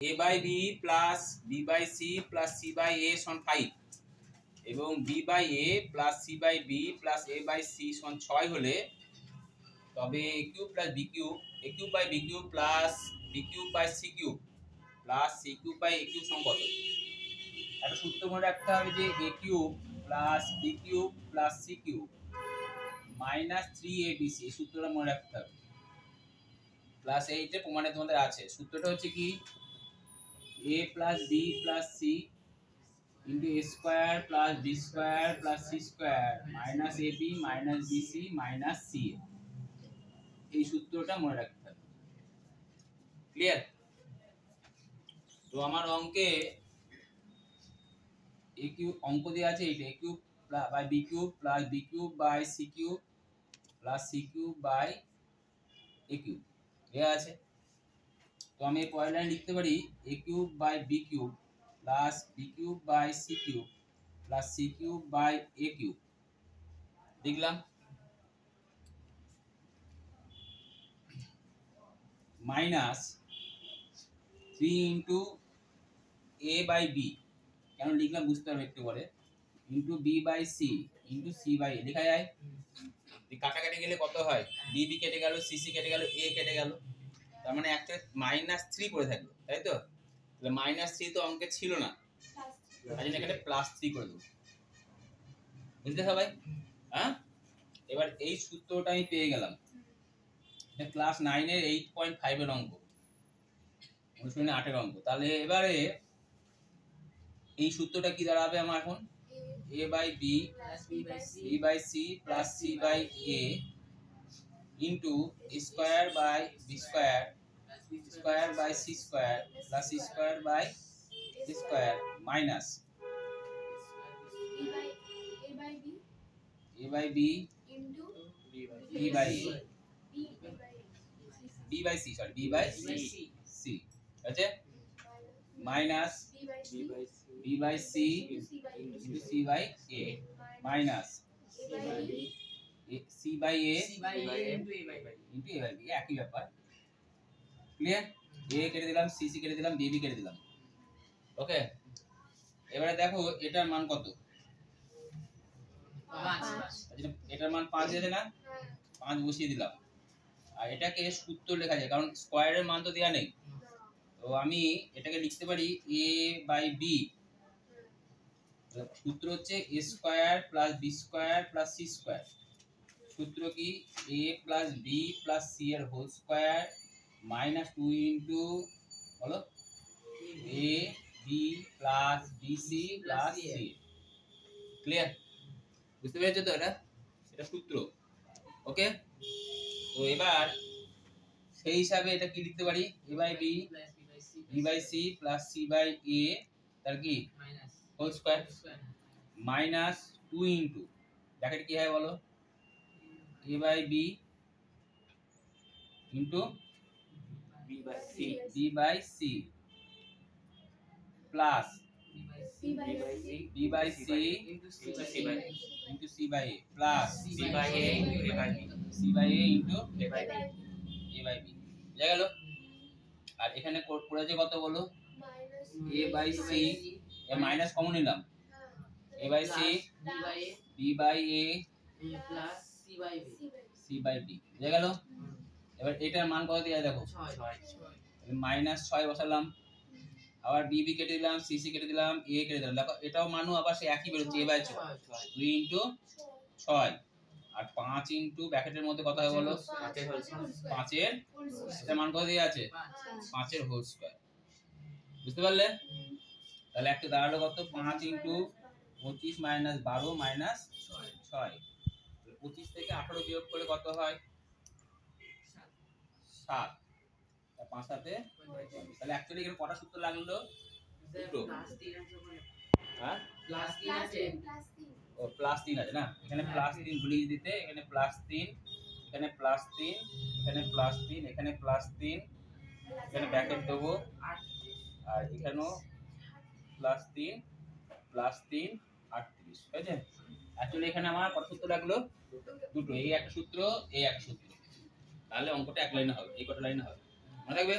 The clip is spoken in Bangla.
a by b plus b by c plus c by a সমান 5 এবং b by a plus c by b plus a by c সমান 6 হলে তবে a cube plus b cube a cube by b cube plus b cube by c cube plus c cube by a cube সমান কত? একটা সূত্র মনে রাখতে হবে যে a cube plus b cube plus c cube minus 3abc এই সূত্রটা মনে রাখতে হবে। প্লাস এইটা প্রমাণে তোমাদের আছে। সূত্রটা হচ্ছে কি a plus b plus c into a square plus b square plus c square minus ab minus bc minus ca এই সূত্রটা মনে রাখতে হবে। ক্লিয়ার? তো আমার অঙ্কে a কিউব অঙ্ক দেওয়া আছে এইটা a cube by b cube plus b cube by c cube plus c cube by a cube দেওয়া আছে। তো আমি এই পরের লাইন লিখতে পারি a cube by b cube plus b cube by c cube plus c cube by a cube লিখলাম minus 3 into a by b কেন লিখলাম বুঝতে পারবে একটু পরে into b by c into c by a লেখা যায়। কাটাকাটি গেলে কত হয় b b কেটে গেল c c কেটে গেল a কেটে গেল তার মানে একটা -3 পড়ে থাকলো তাই তো। তাহলে -3 তো অঙ্কে ছিল না তাই জন্য এখানে +3 করে দেব। বুঝলে সবাই? হ্যাঁ এবার এই সূত্রটা আমি পেয়ে গেলাম। এটা ক্লাস 9 এর 8.5 এর অঙ্ক অনুশীলনে 8 এর অঙ্ক। তাহলে এবারে এই সূত্রটা কি দাঁড়াবে আমার এখন a by b b by c plus c by a into a square by b square square by c square plus c square by a square minus a by b into b by a b by c sorry b by c আছে minus b by c into c by a minus c by a into a by b একই ব্যাপার। ক্লিয়ার? a কেটে দিলাম c c কেটে দিলাম b b কেটে দিলাম। ওকে এবারে দেখো এটার মান কত 5 এটার মান 5 আছে না 5 বসিয়ে দিলাম। আর এটাকে সূত্র লেখা যায় কারণ স্কয়ারের মান তো দেয়া নেই। তো আমি এটাকে লিখতে পারি a বাই b সূত্র হচ্ছে a square plus b square plus c square. সূত্র কি a plus b plus c এর হোল স্কয়ার মাইনাস 2 ইনটু বলো a b plus bc plus c। Clear? বুঝতে পেরেছো তো? এটা সূত্র। ওকে তো এবার সেই হিসাবে এটা কি লিখতে পারি a by b b by c plus c by a তার কি whole square minus 2 into bracket কি হয় বলো a by b into b by c plus b by c into c by a plus c by a into a by b c by a into a by b বুঝা গেল? আর এখানে পড়েছে কত বলো a বাই c এ মাইনাস কমন নিলাম a by c b by a plus c by b বুঝা গেল? এবার এটার মান কত দেয়া দেখো 6 মাইনাস 6 বসালাম আবার b b কেটে দিলাম c c কেটে দিলাম a কেটে দিলাম। দেখো এটাও মানও আবার সে একই বেরোচ্ছে a বাই 6 2 ইনটু 6 আর 5 ইনটু ব্র্যাকেটের মধ্যে কত হয় বলো 5 এর এটা মান কত দেয়া আছে 5 এর হোল স্কয়ার। বুঝতে পারলে? তাহলে একটা দাঁড়ালো কত 5 ইনটু 25 মাইনাস 12 মাইনাস 6 25 থেকে 18 বিয়োগ করলে কত হয় 7 আর 5 সাথে তাহলে অ্যাকচুয়ালি এখানে কটা সূত্র লাগলো দুটো হ্যাঁ +3 আছে ও +3 আছে না এখানে +3 ভুলে দিতে এখানে +3 এখানে +3 এখানে +3 এখানে +3 এখানে ব্র্যাকেট দেবো আর এখানেও +3 +3 38 ঠিক আছে। অ্যাকচুয়ালি এখানে আমার কত সূত্র লাগলো দুটো এই একটা সূত্র এই একটা সূত্র তাহলে অঙ্কটা এক লাইনে হবে এই কটা লাইনে হবে মনে থাকবে।